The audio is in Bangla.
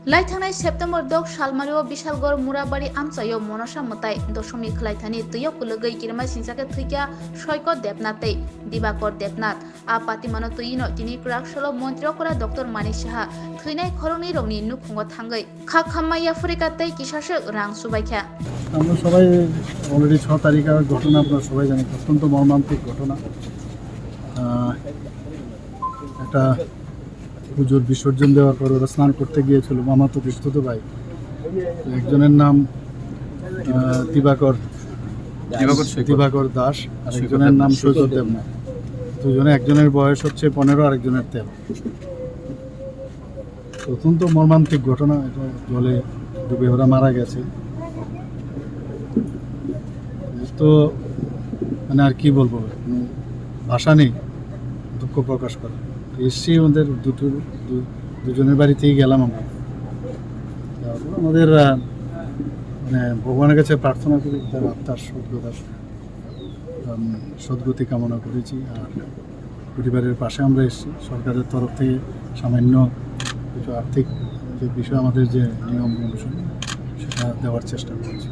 लाइथांनाय सेप्टेम्बर 10 सालमारियाव बिशालगढ़ मुराबाड़ी आमचायाव मनसा मताय दशमी खलायथानि तैयाव कुलगै किरमाय सिंसाके थैया सयक देबनाथै दिबाकर देबनाथ आ पातिमानो तैयिनो तिनि क्राकसलो मन्त्रिकरा डॉक्टर मानिक साहा थैनाय खरंनि रंनि नुखुंगो थांगै खाखामाया फरिकातै किसासो रां सुबायखा আমরা সবাই অলরেডি 6 তারিখের ঘটনা আপনারা সবাই জানেন অত্যন্ত মর্মান্তিক ঘটনা একটা পুজোর বিসর্জন দেওয়ার পর ওরা স্নান করতে গিয়েছিল মামাতো পিস্তত ভাই একজনের নাম দিবাকর দাস আর একজনের নাম সৈকত দেবনাথ দুজনে একজনের বয়স হচ্ছে 15 আর একজনের 13 অত্যন্ত মর্মান্তিক ঘটনা এটা জলে ডুবে ওরা মারা গেছে তো মানে আর কি বলবো ভাষা নেই দুঃখ প্রকাশ করা এসছি আমাদের দুজনের বাড়িতেই গেলাম আমরা আমাদের মানে ভগবানের কাছে প্রার্থনা করি তার আত্মার সদ্গতি কামনা করেছি আর পরিবারের পাশে আমরা এসেছি সরকারের তরফ থেকে সামান্য কিছু আর্থিক যে বিষয় আমাদের যে নিয়ম অনুসারে সেটা দেওয়ার চেষ্টা করেছি